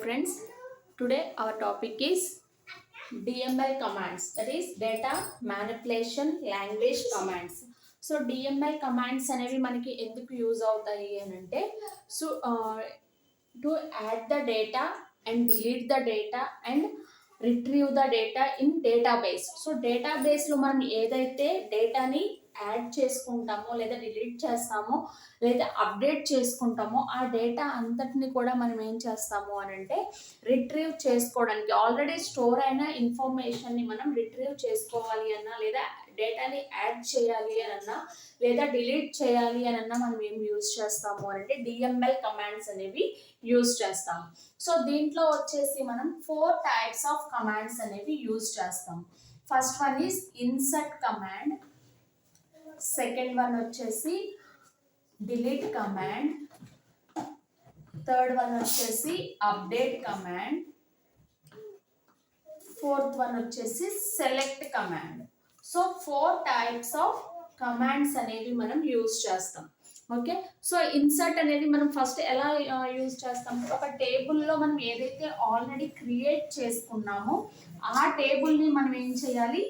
friends, today our topic is DML commands, that is data manipulation language commands. So DML commands అనేవి మనకి ఎందుకు use అవుతాయి అని అంటే so to add the data and delete the data and retrieve the data in database. So డేటాబేస్లో మనం ఏదైతే డేటాని యాడ్ చేసుకుంటామో లేదా డిలీట్ చేస్తామో లేదా అప్డేట్ చేసుకుంటామో ఆ డేటా అంతటిని కూడా మనం ఏం చేస్తాము అని అంటే రిట్రీవ్ చేసుకోవడానికి, ఆల్రెడీ స్టోర్ అయిన ఇన్ఫర్మేషన్ని మనం రిట్రీవ్ చేసుకోవాలి అన్నా లేదా డేటాని యాడ్ చేయాలి అని అన్నా లేదా డిలీట్ చేయాలి అని అన్నా మనం ఏం యూజ్ చేస్తాము అని అంటే డిఎంఎల్ కమాండ్స్ అనేవి యూజ్ చేస్తాము. సో దీంట్లో వచ్చేసి మనం 4 టైప్స్ ఆఫ్ కమాండ్స్ అనేవి యూజ్ చేస్తాము. First one is insert command, second one వచ్చేసి డిలీట్ కమాండ్, థర్డ్ వన్ వచ్చేసి అప్డేట్ కమాండ్, ఫోర్త్ వన్ వచ్చేసి select command. So 4 types of commands అనేవి మనం యూజ్ చేస్తాం. ఓకే, సో ఇన్సర్ట్ అనేది మనం ఫస్ట్ ఎలా యూజ్ చేస్తాం, ఒక టేబుల్లో మనం ఏదైతే ఆల్రెడీ క్రియేట్ చేసుకున్నామో ఆ టేబుల్ని మనం ఏం చేయాలి,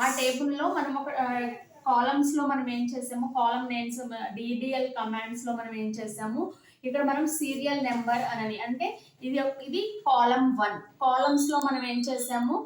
ఆ టేబుల్లో మనం ఒక కాలమ్స్లో మనం ఏం చేసాము, కాలమ్ నేమ్స్ డిడిఎల్ కమాండ్స్లో మనం ఏం చేసాము, ఇక్కడ మనం సీరియల్ నెంబర్ అని అంటే ఇది కాలమ్ 1, కాలమ్స్లో మనం ఏం చేసాము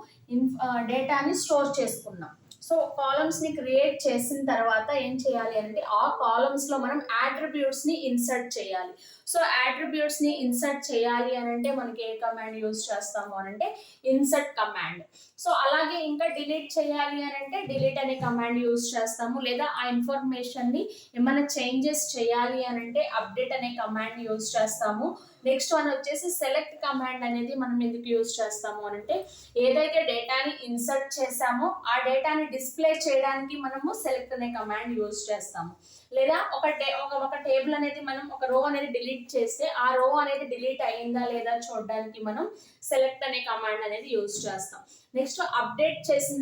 డేటాని స్టోర్ చేసుకున్నాం. సో కాలమ్స్ని క్రియేట్ చేసిన తర్వాత ఏం చేయాలి అంటే ఆ కాలమ్స్లో మనం యాట్రిబ్యూట్స్ని ఇన్సర్ట్ చేయాలి. సో యాట్రిబ్యూట్స్ని ఇన్సర్ట్ చేయాలి అని అంటే మనకి ఏ కమాండ్ యూజ్ చేస్తాము అని అంటే ఇన్సర్ట్ కమాండ్. సో అలాగే ఇంకా డిలీట్ చేయాలి అని అంటే డిలీట్ అనే కమాండ్ యూజ్ చేస్తాము, లేదా ఆ ఇన్ఫర్మేషన్ని ఏమైనా చేంజెస్ చేయాలి అని అంటే అప్డేట్ అనే కమాండ్ యూజ్ చేస్తాము. నెక్స్ట్ వన్ వచ్చేసి సెలెక్ట్ కమాండ్ అనేది మనం ఎందుకు యూజ్ చేస్తాము అని అంటే ఏదైతే డేటాని ఇన్సర్ట్ చేసామో ఆ డేటాని డిస్ప్లే చేయడానికి మనము సెలెక్ట్ అనే కమాండ్ యూజ్ చేస్తాము. లేదా ఒక టేబుల్ అనేది మనం ఒక రో అనేది డిలీట్ చేస్తే ఆ రో అనేది డిలీట్ అయ్యిందా లేదా చూడడానికి మనం సెలెక్ట్ అనే కమాండ్ అనేది యూజ్ చేస్తాం. నెక్స్ట్ అప్డేట్ చేసిన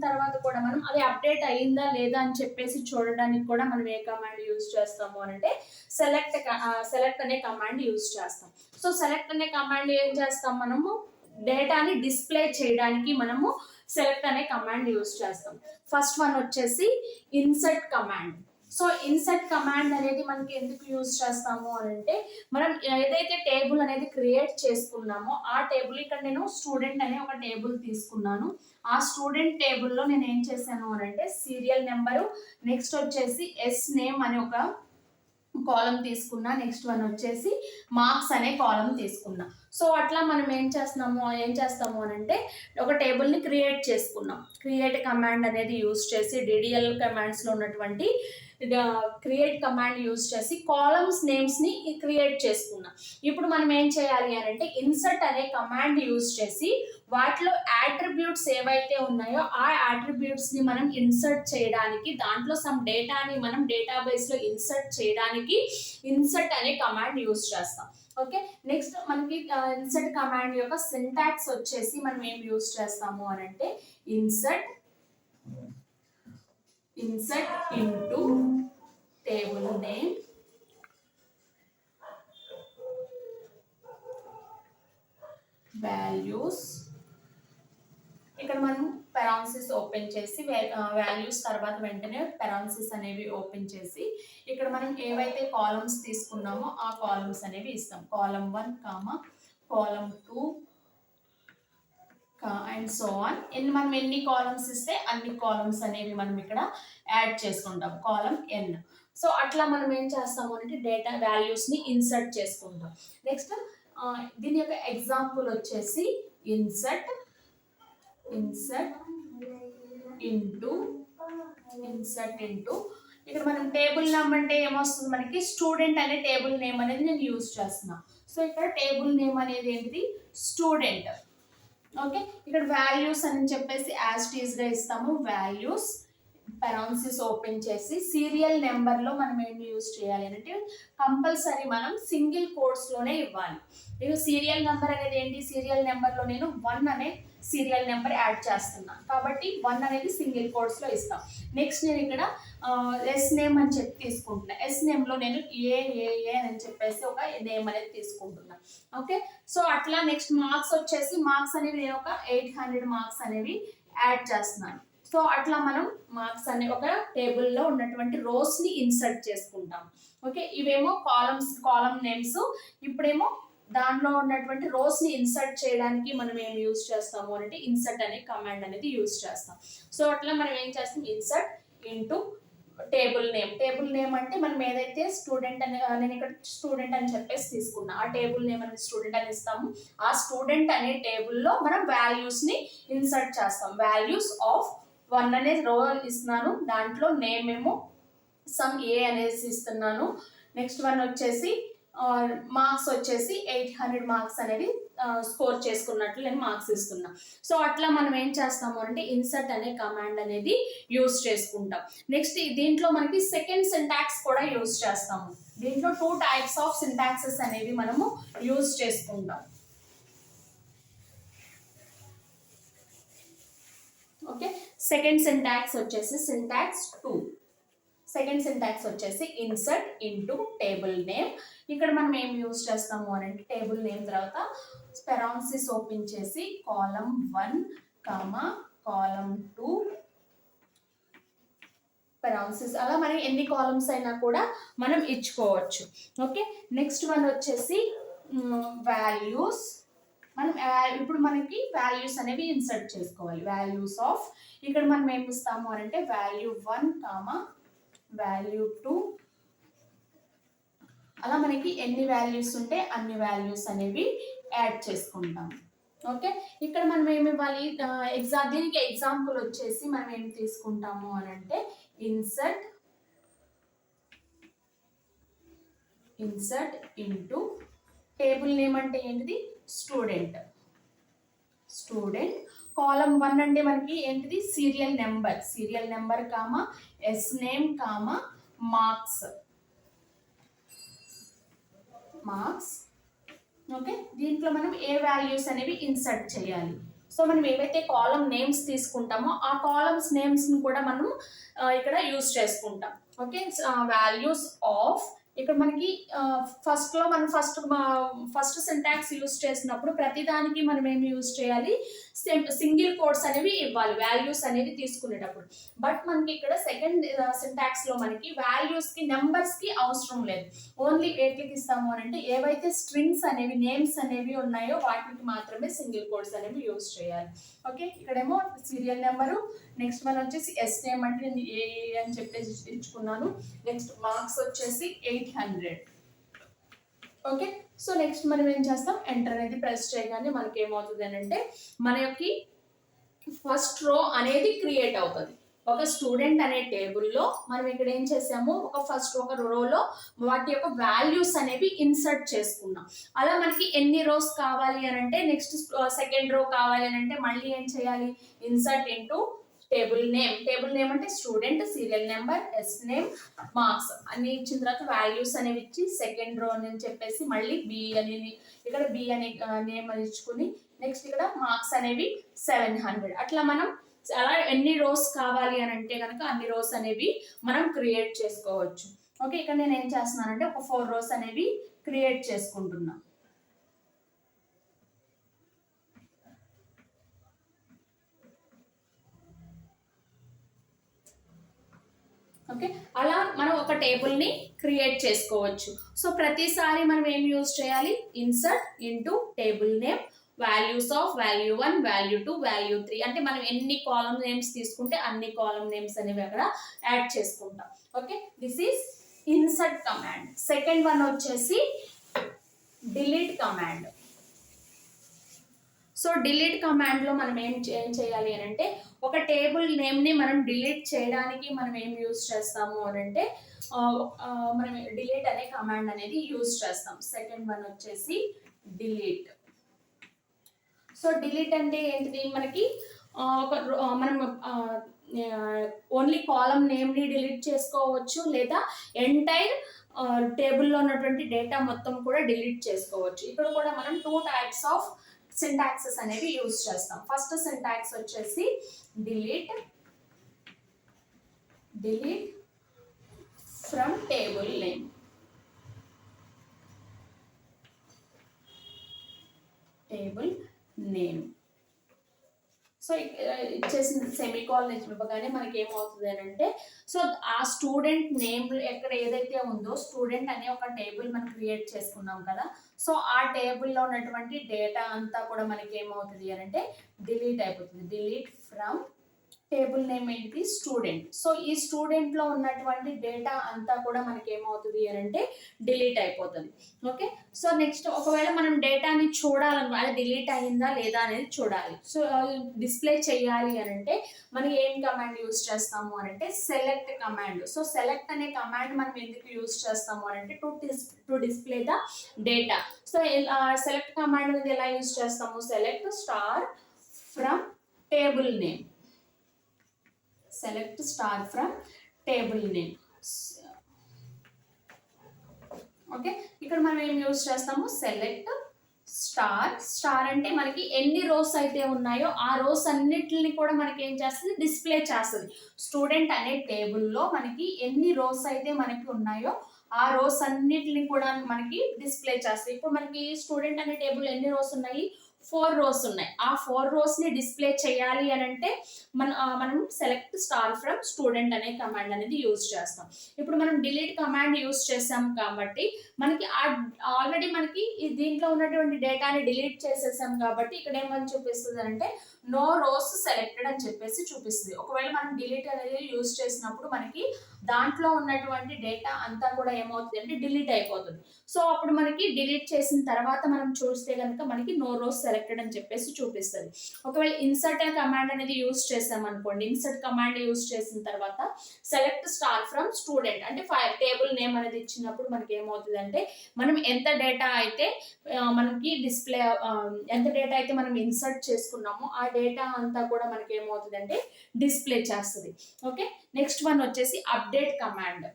తర్వాత కూడా మనం అది అప్డేట్ అయ్యిందా లేదా అని చెప్పేసి చూడడానికి కూడా మనం ఏ కమాండ్ యూజ్ చేస్తాము అని అంటే సెలెక్ట్ అనే కమాండ్ యూజ్ చేస్తాం. సో సెలెక్ట్ అనే కమాండ్ ఏం చేస్తాం, మనము డేటాని డిస్ప్లే చేయడానికి మనము సెలెక్ట్ అనే కమాండ్ యూజ్ చేస్తాం. ఫస్ట్ వన్ వచ్చేసి insert command. So insert command అనేది మనకి ఎందుకు యూజ్ చేస్తాము అని అంటే మనం ఏదైతే టేబుల్ అనేది క్రియేట్ చేసుకున్నామో ఆ టేబుల్, ఇక్కడ నేను స్టూడెంట్ అనే ఒక టేబుల్ తీసుకున్నాను. ఆ స్టూడెంట్ టేబుల్లో నేను ఏం చేశాను అని అంటే సీరియల్ నెంబరు, నెక్స్ట్ వచ్చేసి ఎస్ నేమ్ అనే ఒక కాలం తీసుకున్నా, నెక్స్ట్ వన్ వచ్చేసి మార్క్స్ అనే కాలం తీసుకున్నా. సో అట్లా మనం ఏం చేస్తాము అని అంటే ఒక టేబుల్ని క్రియేట్ చేసుకున్నాం. క్రియేట్ కమాండ్ అనేది యూజ్ చేసి డిడిఎల్ కమాండ్స్లో ఉన్నటువంటి క్రియేట్ కమాండ్ యూజ్ చేసి కాలమ్స్ నేమ్స్ని క్రియేట్ చేసుకున్నాం. ఇప్పుడు మనం ఏం చేయాలి అని అంటే ఇన్సర్ట్ అనే కమాండ్ యూజ్ చేసి వాటిలో యాట్రిబ్యూట్స్ ఏవైతే ఉన్నాయో ఆ యాట్రిబ్యూట్స్ని మనం ఇన్సర్ట్ చేయడానికి, దాంట్లో సమ్ డేటాని మనం డేటాబేస్లో ఇన్సర్ట్ చేయడానికి ఇన్సర్ట్ అనే కమాండ్ యూజ్ చేస్తాం. ఓకే, నెక్స్ట్ మనకి ఇన్సర్ట్ కమాండ్ యొక్క సింటాక్స్ వచ్చేసి మనం ఏం యూజ్ చేస్తాము అని అంటే insert into table name values. ఇక్కడ మనం పెరాన్సిస్ ఓపెన్ చేసి వాల్యూస్ తర్వాత వెంటనే పెరాన్సిస్ అనేవి ఓపెన్ చేసి ఇక్కడ మనం ఏవైతే కాలమ్స్ తీసుకున్నామో ఆ కాలమ్స్ అనేవి ఇస్తాం. Column 1 column 2 and so on. మనం ఎన్ని కాలమ్స్ ఇస్తే అన్ని కాలమ్స్ అనేవి మనం ఇక్కడ యాడ్ చేసుకుంటాం, కాలమ్ n. సో అట్లా మనం ఏం చేస్తాము అంటే డేటా వాల్యూస్ని ఇన్సర్ట్ చేసుకుంటాం. నెక్స్ట్ దీని యొక్క ఎగ్జాంపుల్ వచ్చేసి ఇన్సర్ట్ ఇంటూ ఇక్కడ మనం టేబుల్ నేమ్ అంటే ఏమొస్తుంది, మనకి స్టూడెంట్ అనే టేబుల్ నేమ్ అనేది నేను యూజ్ చేస్తున్నా. సో ఇక్కడ టేబుల్ నేమ్ అనేది ఏంటిది, స్టూడెంట్. ఓకే, ఇక్కడ వాల్యూస్ అని చెప్పేసి యాజ్ టీజ్గా ఇస్తాము వాల్యూస్. పెరాన్సిస్ ఓపెన్ చేసి సీరియల్ నెంబర్లో మనం ఏం యూజ్ చేయాలి అంటే కంపల్సరీ మనం సింగిల్ కోట్స్లోనే ఇవ్వాలి. నేను సీరియల్ నెంబర్ అనేది ఏంటి, సీరియల్ నెంబర్లో నేను 1 అనే సీరియల్ నెంబర్ యాడ్ చేస్తున్నాను కాబట్టి 1 అనేది సింగిల్ కోట్స్లో ఇస్తాం. నెక్స్ట్ నేను ఇక్కడ ఎస్ నేమ్ అని చెప్పి తీసుకుంటున్నా. ఎస్ నేమ్లో నేను ఏ అని చెప్పేసి ఒక నేమ్ అనేది తీసుకుంటున్నా. ఓకే, సో అట్లా నెక్స్ట్ మార్క్స్ వచ్చేసి మార్క్స్ అనేవి నేను ఒక 800 మార్క్స్ అనేవి యాడ్ చేస్తున్నాను. సో అట్లా మనం మార్క్స్ అనే ఒక టేబుల్లో ఉన్నటువంటి రోస్ని ఇన్సర్ట్ చేసుకుంటాం. ఓకే, ఇవేమో కాలమ్ నేమ్స్. ఇప్పుడేమో దాంట్లో ఉన్నటువంటి రోస్ని ఇన్సర్ట్ చేయడానికి మనం ఏం యూజ్ చేస్తాము అంటే ఇన్సర్ట్ అనే కమాండ్ అనేది యూజ్ చేస్తాం. సో అట్లా మనం ఏం చేస్తాం, ఇన్సర్ట్ ఇంటూ టేబుల్ నేమ్ అంటే మనం ఏదైతే స్టూడెంట్ అని, నేను ఇక్కడ స్టూడెంట్ అని చెప్పేసి తీసుకున్నా, ఆ టేబుల్ నేమ్ అనేది స్టూడెంట్ అని ఇస్తాము. ఆ స్టూడెంట్ అనే టేబుల్లో మనం వాల్యూస్ని ఇన్సర్ట్ చేస్తాం. వాల్యూస్ ఆఫ్ 1 అనేది రో ఇస్తున్నాను, దాంట్లో నేమ్ ఏమో సమ్ ఏ అనేసి ఇస్తున్నాను. నెక్స్ట్ వన్ వచ్చేసి మార్క్స్ వచ్చేసి 800 మార్క్స్ అనేది స్కోర్ చేసుకున్నట్లు నేను మార్క్స్ ఇస్తున్నా. సో అట్లా మనం ఏం చేస్తాము అంటే ఇన్సర్ట్ అనే కమాండ్ అనేది యూజ్ చేసుకుంటాం. నెక్స్ట్ దీంట్లో మనకి సెకండ్ సింటాక్స్ కూడా యూజ్ చేస్తాము. దీంట్లో 2 టైప్స్ ఆఫ్ సింటాక్సెస్ అనేవి మనము యూజ్ చేసుకుంటాం. ఓకే, సెకండ్ సింటాక్స్ వచ్చేసి సింటాక్స్ 2. సెకండ్ సింటాక్స్ వచ్చేసి ఇన్సర్ట్ ఇంటూ టేబుల్ నేమ్. ఇక్కడ మనం ఏం యూజ్ చేస్తాము అని అంటే టేబుల్ నేమ్ తర్వాత పెరాన్సిస్ ఓపెన్ చేసి కాలమ్ 1 కామా కాలమ్ 2 పెరాన్సిస్, అలా మనం ఎన్ని కాలమ్స్ అయినా కూడా మనం ఇచ్చుకోవచ్చు. ఓకే, నెక్స్ట్ వన్ వచ్చేసి వాల్యూస్. మనం ఇప్పుడు మనకి వాల్యూస్ అనేవి ఇన్సర్ట్ చేసుకోవాలి. వాల్యూస్ ఆఫ్, ఇక్కడ మనం ఏం ఇస్తాము అని అంటే వాల్యూ 1 కామా వాల్యూ 2, అలా మనకి ఎన్ని వాల్యూస్ ఉంటే అన్ని వాల్యూస్ అనేవి యాడ్ చేసుకుంటాం. ఓకే, ఇక్కడ మనం ఏమి ఇవ్వాలి, దీనికి ఎగ్జాంపుల్ వచ్చేసి మనం ఏం తీసుకుంటాము అని అంటే ఇన్సర్ట్ ఇంటూ టేబుల్ నేమ్ అంటే ఏంటిది, స్టూడెంట్. కాలమ్ 1 అంటే మనకి ఏంటిది, serial number comma S name comma marks. Okay, దీంట్లో మనం ఏ వాల్యూస్ అనేవి ఇన్సర్ట్ చేయాలి. సో మనం ఏవైతే కాలమ్ నేమ్స్ తీసుకుంటామో ఆ కాలమ్స్ నేమ్స్ని కూడా మనం ఇక్కడ యూజ్ చేసుకుంటాం. ఓకే, వాల్యూస్ ఆఫ్, ఇక్కడ మనకి ఫస్ట్లో మనం ఫస్ట్ సింటాక్స్ యూజ్ చేసినప్పుడు ప్రతిదానికి మనం ఏమి యూజ్ చేయాలి, సింగిల్ కోట్స్ అనేవి ఇవ్వాలి వాల్యూస్ అనేవి తీసుకునేటప్పుడు. బట్ మనకి ఇక్కడ సెకండ్ సింటాక్స్లో మనకి వాల్యూస్కి నెంబర్స్కి అవసరం లేదు. ఓన్లీ వేటికి ఇస్తాము అని అంటే ఏవైతే స్ట్రింగ్స్ అనేవి నేమ్స్ అనేవి ఉన్నాయో వాటికి మాత్రమే సింగిల్ కోట్స్ అనేవి యూజ్ చేయాలి. ఓకే, ఇక్కడేమో సీరియల్ నెంబరు, నెక్స్ట్ వన్ వచ్చేసి ఎస్ నేమ్ అంటే నేను ఏ అని చెప్పేసి ఇచ్చుకున్నాను. నెక్స్ట్ మార్క్స్ వచ్చేసి 800. ఓకే, సో నెక్స్ట్ మనం ఏం చేస్తాం, ఎంటర్ అనేది ప్రెస్ చేయగానే మనకి ఏమవుతుంది అని అంటే మన యొక్క ఫస్ట్ రో అనేది క్రియేట్ అవుతుంది. ఒక స్టూడెంట్ అనే టేబుల్లో మనం ఇక్కడ ఏం చేసాము, ఒక రోలో వాటి యొక్క వాల్యూస్ అనేవి ఇన్సర్ట్ చేసుకున్నాం. అలా మనకి ఎన్ని రోస్ కావాలి అని అంటే నెక్స్ట్ సెకండ్ రో కావాలి అని అంటే మళ్ళీ ఏం చేయాలి, ఇన్సర్ట్ ఇంటూ టేబుల్ నేమ్ అంటే student, serial number, S name, marks అన్ని ఇచ్చిన తర్వాత వాల్యూస్ అనేవి ఇచ్చి సెకండ్ రో అని చెప్పేసి మళ్ళీ బి అని, ఇక్కడ బి అనే నేమ్ అని ఇచ్చుకుని నెక్స్ట్ ఇక్కడ మార్క్స్ అనేవి 700. అట్లా మనం అలా ఎన్ని రోస్ కావాలి అని అంటే కనుక అన్ని రోస్ అనేవి మనం క్రియేట్ చేసుకోవచ్చు. ఓకే, ఇక్కడ నేను ఏం చేస్తున్నానంటే ఒక 4 రోస్ అనేవి క్రియేట్ చేసుకుంటున్నా. ఓకే, అలా మనం ఒక టేబుల్ని క్రియేట్ చేసుకోవచ్చు. సో ప్రతిసారి మనం ఏం యూజ్ చేయాలి, insert into table name, values of value 1, value 2, value 3 అంటే మనం ఎన్ని కాలమ్ నేమ్స్ తీసుకుంటే అన్ని కాలమ్ నేమ్స్ అనేవి అక్కడ యాడ్ చేసుకుంటాం. Okay, this is insert command. Second one వచ్చేసి డిలీట్ కమాండ్. సో డిలీట్ కమాండ్లో మనం ఏం చేయాలి అని అంటే ఒక టేబుల్ నేమ్ని మనం డిలీట్ చేయడానికి మనం ఏం యూజ్ చేస్తాము అని అంటే మనం డిలీట్ అనే కమాండ్ అనేది యూజ్ చేస్తాం. సెకండ్ వన్ వచ్చేసి డిలీట్. సో డిలీట్ అంటే ఏంటిది, మనకి మనం ఓన్లీ కాలం నేమ్ని డిలీట్ చేసుకోవచ్చు, లేదా ఎంటైర్ టేబుల్లో ఉన్నటువంటి డేటా మొత్తం కూడా డిలీట్ చేసుకోవచ్చు. ఇక్కడ కూడా మనం 2 టైప్స్ ఆఫ్ సింటాక్సెస్ అనేవి యూజ్ చేస్తాం. ఫస్ట్ సింటాక్స్ వచ్చేసి delete from table name. So ఇచ్చేసిన సెమీకాలన్ ఇవ్వగానే మనకి ఏమవుతుంది అని అంటే, సో ఆ స్టూడెంట్ నేమ్ ఎక్కడ ఏదైతే ఉందో స్టూడెంట్ అనే ఒక టేబుల్ మనం క్రియేట్ చేసుకున్నాం కదా, సో ఆ టేబుల్లో ఉన్నటువంటి డేటా అంతా కూడా మనకి ఏమవుతుంది అని అంటే డిలీట్ అయిపోతుంది. డిలీట్ ఫ్రమ్ టేబుల్ నేమ్ ఏంటి స్టూడెంట్. సో ఈ స్టూడెంట్ లో ఉన్నటువంటి డేటా అంతా కూడా మనకి ఏమవుతుంది అని అంటే డిలీట్ అయిపోతుంది. ఓకే, సో నెక్స్ట్ ఒకవేళ మనం డేటాని చూడాలను అది డిలీట్ అయిందా లేదా అనేది చూడాలి. సో డిస్ప్లే చేయాలి అని అంటే మనం ఏం కమాండ్ యూజ్ చేస్తాము అని అంటే సెలెక్ట్ కమాండ్. సో సెలెక్ట్ అనే కమాండ్ మనం ఎందుకు యూజ్ చేస్తాము అని అంటే to display the data. So select command అనేది ఎలా యూజ్ చేస్తాము, select star from table name. select star from table name. Okay, ఇక్కడ మనం ఏం యూజ్ చేస్తాము, సెలెక్ట్ స్టార్ అంటే మనకి ఎన్ని రోస్ అయితే ఉన్నాయో ఆ రోస్ అన్నిటిని కూడా మనకి ఏం చేస్తుంది, డిస్ప్లే చేస్తుంది. స్టూడెంట్ అనే టేబుల్లో మనకి ఎన్ని రోస్ అయితే మనకి ఉన్నాయో ఆ రోస్ అన్నిటిని కూడా మనకి డిస్ప్లే చేస్తుంది. ఇప్పుడు మనకి స్టూడెంట్ అనే టేబుల్ ఎన్ని రోస్ ఉన్నాయి, 4 రోస్ ఉన్నాయి. ఆ 4 రోస్ ని డిస్ప్లే చేయాలి అని అంటే మనం సెలెక్ట్ స్టార్ ఫ్రమ్ స్టూడెంట్ అనే కమాండ్ అనేది యూజ్ చేస్తాం. ఇప్పుడు మనం డిలీట్ కమాండ్ యూజ్ చేసాం కాబట్టి మనకి ఆల్రెడీ మనకి దీంట్లో ఉన్నటువంటి డేటాని డిలీట్ చేసేసాం కాబట్టి ఇక్కడ ఏమని చూపిస్తుంది అంటే నో రోస్ సెలెక్టెడ్ అని చెప్పేసి చూపిస్తుంది. ఒకవేళ మనం డిలీట్ అనేది యూజ్ చేసినప్పుడు మనకి దాంట్లో ఉన్నటువంటి డేటా అంతా కూడా ఏమవుతుంది అంటే డిలీట్ అయిపోతుంది. సో అప్పుడు మనకి డిలీట్ చేసిన తర్వాత మనం చూస్తే కనుక మనకి నో రోస్ సెలెక్టెడ్ అని చెప్పేసి చూపిస్తుంది. ఒకవేళ ఇన్సర్ట్ అనే కమాండ్ అనేది యూజ్ చేసాం అనుకోండి, ఇన్సర్ట్ కమాండ్ యూజ్ చేసిన తర్వాత సెలెక్ట్ స్టార్ ఫ్రమ్ స్టూడెంట్ అంటే టేబుల్ నేమ్ అనేది ఇచ్చినప్పుడు మనకి ఏమవుతుంది అంటే మనం ఎంత డేటా అయితే మనకి డిస్ప్లే ఎంత డేటా అయితే మనం ఇన్సర్ట్ చేసుకున్నామో ఆ డేటా అంతా కూడా మనకి ఏమవుతుంది అంటే డిస్ప్లే చేస్తుంది. ఓకే, నెక్స్ట్ వన్ వచ్చేసి అప్డేట్ కమాండ్.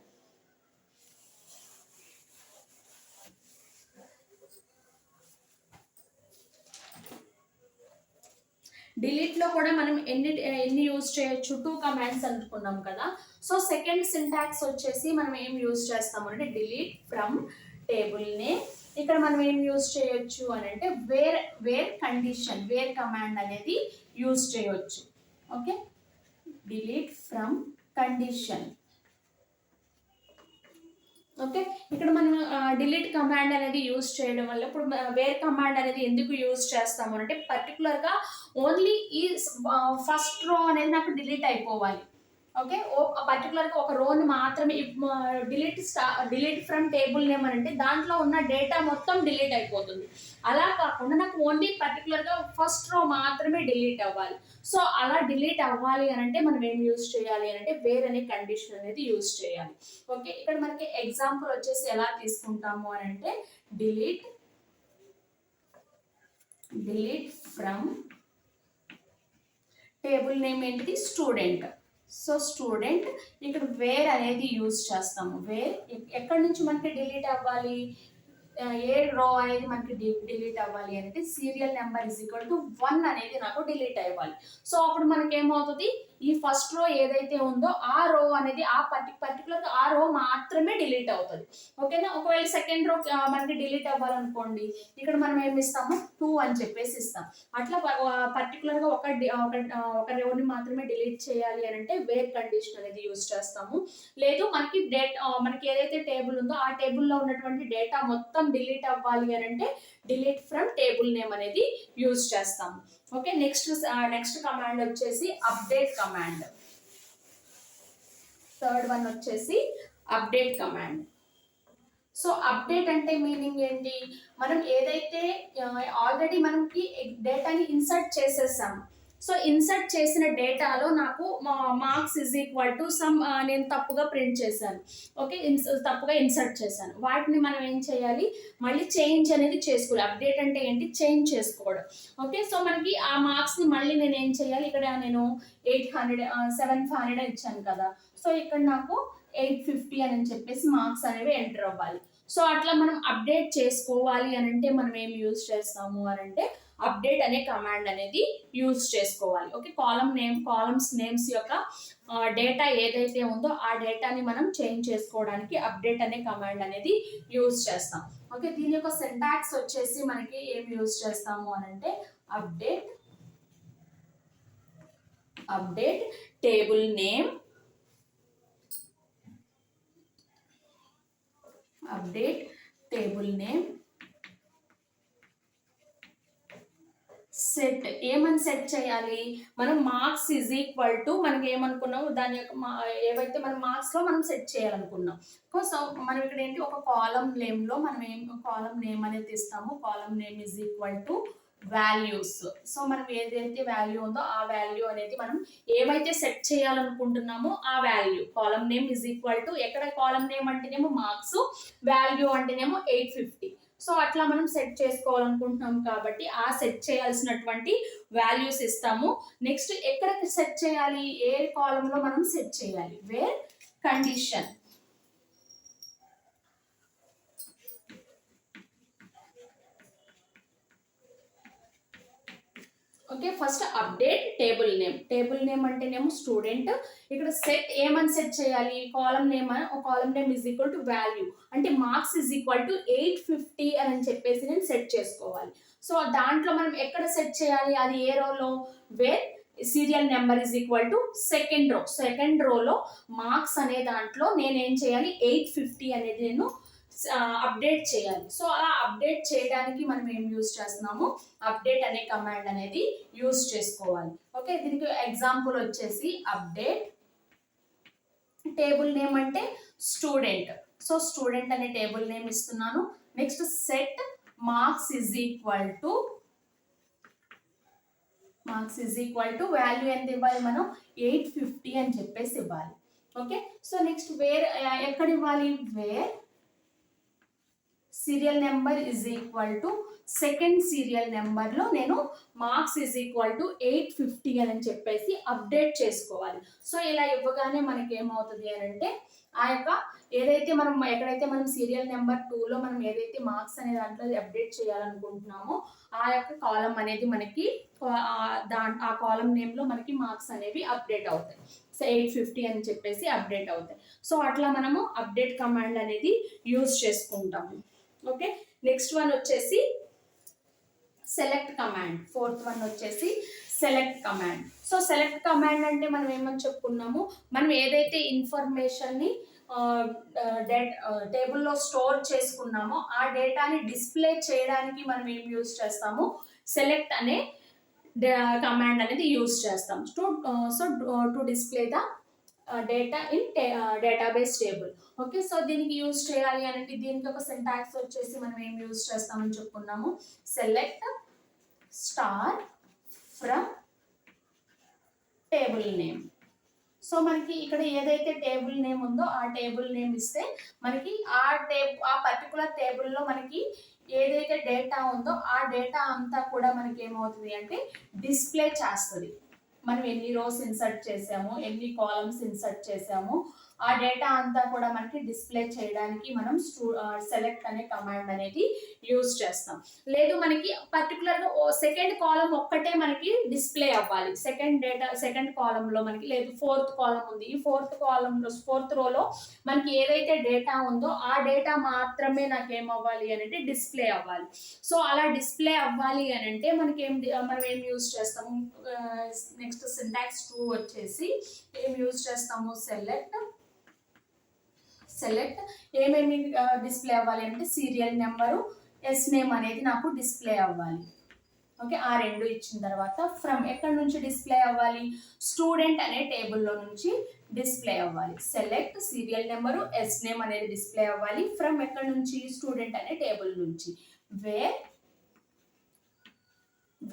డిలీట్ లో కూడా మనం ఎన్ని యూజ్ చేయొచ్చు, 2 కమాండ్స్ అనుకున్నాం కదా. సో సెకండ్ సింటాక్స్ వచ్చేసి మనం ఏం యూజ్ చేస్తాము అంటే డిలీట్ ఫ్రమ్ టేబుల్ నేమ్. ఇక్కడ మనం ఏం యూజ్ చేయొచ్చు అని అంటే వేర్ కండిషన్, వేర్ కమాండ్ అనేది యూజ్ చేయొచ్చు. Okay, delete from condition. Okay, ఇక్కడ మనం డిలీట్ కమాండ్ అనేది యూజ్ చేయడం వల్ల ఇప్పుడు వేర్ కమాండ్ అనేది ఎందుకు యూజ్ చేస్తాము అంటే పర్టికులర్గా ఓన్లీ ఈ ఫస్ట్ రో అనేది నాకు డిలీట్ అయిపోవాలి. ఓకే, పర్టికులర్గా ఒక రోని మాత్రమే డిలీట్ ఫ్రమ్ టేబుల్ నేమ్ అని అంటే దాంట్లో ఉన్న డేటా మొత్తం డిలీట్ అయిపోతుంది. అలా కాకుండా నాకు ఓన్లీ పర్టికులర్గా ఫస్ట్ రో మాత్రమే డిలీట్ అవ్వాలి. సో అలా డిలీట్ అవ్వాలి అని అంటే మనం ఏం యూజ్ చేయాలి అని అంటే వేర్ అనే కండిషన్ అనేది యూజ్ చేయాలి. ఓకే, ఇక్కడ మనకి ఎగ్జాంపుల్ వచ్చేసి ఎలా తీసుకుంటాము అని అంటే డిలీట్ ఫ్రమ్ టేబుల్ నేమ్ ఏంటిది స్టూడెంట్. సో స్టూడెంట్ ఇక్కడ వేర్ అనేది యూజ్ చేస్తాము. వేర్ ఎక్కడి నుంచి మనకి డిలీట్ అవ్వాలి, ఏ రో అనేది మనకి డిలీట్ అవ్వాలి అంటే సీరియల్ నెంబర్ =1 అనేది నాకు డిలీట్ అవ్వాలి. సో అప్పుడు మనకి ఏమవుతుంది, ఈ ఫస్ట్ రో ఏదైతే ఉందో ఆ రో అనేది పర్టికులర్ ఆ రో మాత్రమే డిలీట్ అవుతుంది. ఓకేనా, ఒకవేళ సెకండ్ రో మనకి డిలీట్ అవ్వాలనుకోండి, ఇక్కడ మనం ఏమి ఇస్తాము 2 అని చెప్పేసి ఇస్తాం. అట్లా పర్టికులర్గా ఒక రోని మాత్రమే డిలీట్ చేయాలి అని అంటే వేర్ కండిషన్ అనేది యూజ్ చేస్తాము. లేదు మనకి ఏదైతే టేబుల్ ఉందో ఆ టేబుల్లో ఉన్నటువంటి డేటా మొత్తం డిలీట్ అవ్వాలి అని అంటే డిలీట్ ఫ్రమ్ టేబుల్ నేమ్ అనేది యూజ్ చేస్తాము. ఓకే, నెక్స్ట్ కమాండ్ వచ్చేసి అప్డేట్ కమాండ్. థర్డ్ వన్ వచ్చేసి అప్డేట్ కమాండ్. సో అప్డేట్ అంటే మీనింగ్ ఏంటి, మనం ఏదైతే ఆల్రెడీ మనకి డేటాని ఇన్సర్ట్ చేసేసాము సో ఇన్సర్ట్ చేసిన డేటాలో నాకు marks is equal to some నేను తప్పుగా ప్రింట్ చేశాను. ఓకే, తప్పుగా ఇన్సర్ట్ చేశాను. వాటిని మనం ఏం చేయాలి, మళ్ళీ చేంజ్ అనేది చేసుకోవాలి. అప్డేట్ అంటే ఏంటి, చేంజ్ చేసుకోవడం. ఓకే, సో మనకి ఆ మార్క్స్ని మళ్ళీ నేను ఏం చేయాలి, ఇక్కడ నేను 700 ఇచ్చాను కదా, సో ఇక్కడ నాకు 850 అని చెప్పేసి మార్క్స్ అనేవి ఎంటర్ అవ్వాలి. సో అట్లా మనం అప్డేట్ చేసుకోవాలి అని అంటే మనం ఏం యూజ్ చేస్తాము అని అంటే అప్డేట్ అనే కమాండ్ అనేది యూజ్ చేసుకోవాలి. ఓకే, కాలమ్స్ నేమ్స్ యొక్క డేటా ఏదైతే ఉందో ఆ డేటాని మనం చేంజ్ చేసుకోవడానికి అప్డేట్ అనే కమాండ్ అనేది యూజ్ చేస్తాం. ఓకే, దీని యొక్క సింటాక్స్ వచ్చేసి మనకి ఏం యూజ్ చేస్తాము అని అంటే update table name, update table name, set. ఏమని సెట్ చేయాలి, మనం మార్క్స్ ఈజ్ ఈక్వల్ టు మనకి ఏమనుకున్నాం, దాని యొక్క ఏవైతే మనం మార్క్స్లో మనం సెట్ చేయాలనుకున్నాం. సో మనం ఇక్కడ ఏంటి, ఒక కాలం నేమ్లో మనం కాలం నేమ్ అనేది ఇస్తాము. కాలం name is equal to values. So మనం ఏదైతే వాల్యూ ఉందో ఆ వాల్యూ అనేది మనం ఏమైతే సెట్ చేయాలనుకుంటున్నామో ఆ value. Column name is equal to, ఎక్కడ కాలం నేమ్ అంటేనేమో మార్క్స్, వాల్యూ అంటేనేమో 850. సో అట్లా మనం సెట్ చేసుకోవాలనుకుంటున్నాం కాబట్టి ఆ సెట్ చేయాల్సినటువంటి వాల్యూస్ ఇస్తాము. నెక్స్ట్ ఎక్కడ సెట్ చేయాలి, ఏ కాలంలో మనం సెట్ చేయాలి, where condition. Okay, first update table name. Table name అంటేనేమో స్టూడెంట్. ఇక్కడ సెట్ ఏమని సెట్ చేయాలి, కాలం name is equal to value అంటే మార్క్స్ ఈజ్ ఈక్వల్ టు 850 అని చెప్పేసి నేను సెట్ చేసుకోవాలి. సో దాంట్లో మనం ఎక్కడ సెట్ చేయాలి, అది ఏ రోలో, where serial number is equal to second రోలో మార్క్స్ అనే దాంట్లో నేనేం చేయాలి, 850 అనేది నేను అప్డేట్ చేయాలి. సో అలా అప్డేట్ చేయడానికి మనం ఏం యూజ్ చేస్తున్నాము, అప్డేట్ అనే కమాండ్ అనేది యూజ్ చేసుకోవాలి. ఓకే, దీనికి ఎగ్జాంపుల్ వచ్చేసి అప్డేట్ టేబుల్ నేమ్ అంటే స్టూడెంట్. సో స్టూడెంట్ అనే టేబుల్ నేమ్ ఇస్తున్నాను. Next set marks is equal to value ఎంత ఇవ్వాలి, మనం 850 అని చెప్పేసి ఇవ్వాలి. ఓకే, సో నెక్స్ట్ వేర్ ఎక్కడ ఇవ్వాలి, where serial number is equal to second serial నెంబర్లో నేను మార్క్స్ ఈజ్ ఈక్వల్ టు 850 అని చెప్పేసి అప్డేట్ చేసుకోవాలి. సో ఇలా ఇవ్వగానే మనకి ఏమవుతుంది అని అంటే ఆ యొక్క ఏదైతే మనం ఎక్కడైతే మనం సీరియల్ నెంబర్ 2లో మనం ఏదైతే మార్క్స్ అనే దాంట్లో అప్డేట్ చేయాలనుకుంటున్నామో ఆ యొక్క కాలం అనేది మనకి ఆ కాలం నేమ్లో మనకి మార్క్స్ అనేవి అప్డేట్ అవుతాయి. సో 850 అని చెప్పేసి అప్డేట్ అవుతాయి. సో అట్లా మనము అప్డేట్ కమాండ్ అనేది యూజ్ చేసుకుంటాము. ఓకే, నెక్స్ట్ వన్ వచ్చేసి సెలెక్ట్ కమాండ్. ఫోర్త్ వన్ వచ్చేసి select command. So select command అంటే మనం ఏమని చెప్పుకున్నాము, మనం ఏదైతే ఇన్ఫర్మేషన్ని టేబుల్లో స్టోర్ చేసుకున్నామో ఆ డేటాని డిస్ప్లే చేయడానికి మనం ఏం యూజ్ చేస్తాము, సెలెక్ట్ అనే కమాండ్ అనేది యూజ్ చేస్తాం. To display the data in database table. Okay, so దీనికి యూజ్ చేయాలి అంటే దీనికి ఒక సింటాక్స్ వచ్చేసి మనం ఏం యూజ్ చేస్తామని చెప్పుకున్నాము, select star from table name. So మనకి ఇక్కడ ఏదైతే టేబుల్ నేమ్ ఉందో ఆ టేబుల్ నేమ్ ఇస్తే మనకి ఆ పర్టికులర్ టేబుల్లో మనకి ఏదైతే డేటా ఉందో ఆ డేటా అంతా కూడా మనకి ఏమవుతుంది అంటే డిస్ప్లే చేస్తుంది. మనం ఎన్ని రోస్ ఇన్సర్ట్ చేసాము, ఎన్ని కాలమ్స్ ఇన్సర్ట్ చేసాము, ఆ డేటా అంతా కూడా మనకి డిస్ప్లే చేయడానికి మనం సెలెక్ట్ అనే కమాండ్ అనేది యూజ్ చేస్తాం. లేదు మనకి పర్టికులర్గా సెకండ్ కాలం ఒక్కటే మనకి డిస్ప్లే అవ్వాలి, సెకండ్ కాలంలో మనకి, లేదు ఫోర్త్ కాలం ఉంది, ఈ ఫోర్త్ రోలో మనకి ఏదైతే డేటా ఉందో ఆ డేటా మాత్రమే నాకు ఏమవ్వాలి అని అంటే డిస్ప్లే అవ్వాలి. సో అలా డిస్ప్లే అవ్వాలి అని అంటే మనం ఏం యూజ్ చేస్తాము, నెక్స్ట్ సింటాక్స్ 2 వచ్చేసి ఏం యూజ్ చేస్తాము, సెలెక్ట్ ఏమేమి డిస్ప్లే అవ్వాలి అంటే సీరియల్ నెంబరు, ఎస్ నేమ్ అనేది నాకు డిస్ప్లే అవ్వాలి. ఓకే, ఆ రెండు ఇచ్చిన తర్వాత ఫ్రమ్ ఎక్కడి నుంచి డిస్ప్లే అవ్వాలి, స్టూడెంట్ అనే టేబుల్లో నుంచి డిస్ప్లే అవ్వాలి. Select serial number, S name అనేది డిస్ప్లే అవ్వాలి. ఫ్రమ్ ఎక్కడి నుంచి, స్టూడెంట్ అనే టేబుల్ నుంచి. వేర్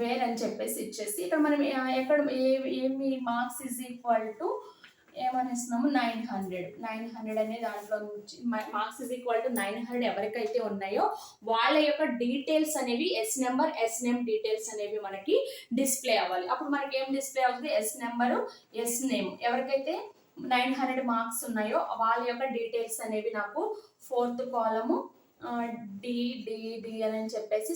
వేర్ అని చెప్పేసి ఇచ్చేసి ఇక్కడ మనం ఎక్కడ ఏమి మార్క్స్ ఈజ్ ఈక్వల్ టు ఏమని ఇస్తున్నాము 900 అనే దాంట్లో నుంచి మార్క్స్ ఈజ్ ఈక్వల్ టు 900 ఎవరికైతే ఉన్నాయో వాళ్ళ యొక్క డీటెయిల్స్ అనేవి S number S name details అనేవి మనకి డిస్ప్లే అవ్వాలి. అప్పుడు మనకి ఏం డిస్ప్లే అవుతుంది? S number S name. ఎవరికైతే 900 మార్క్స్ ఉన్నాయో వాళ్ళ యొక్క డీటెయిల్స్ అనేవి నాకు 4th కాలము డి అని చెప్పేసి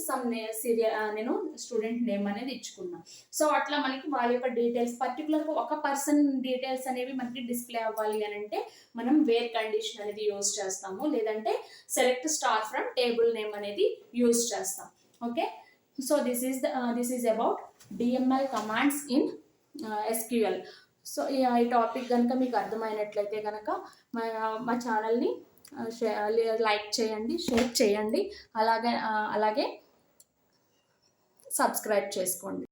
నేను స్టూడెంట్ నేమ్ అనేది ఇచ్చుకున్నా. సో అట్లా మనకి వాళ్ళ యొక్క డీటెయిల్స్ పర్టికులర్గా ఒక పర్సన్ డీటెయిల్స్ అనేవి మనకి డిస్ప్లే అవ్వాలి అని అంటే మనం వేర్ కండిషన్ అనేది యూజ్ చేస్తాము, లేదంటే select star from table name అనేది యూజ్ చేస్తాం. Okay, so this is about DML commands in SQL. So ఈ టాపిక్ కనుక మీకు అర్థమైనట్లయితే కనుక మా ఛానల్ని లైక్ చేయండి, షేర్ చేయండి, అలాగే సబ్స్క్రైబ్ చేసుకోండి.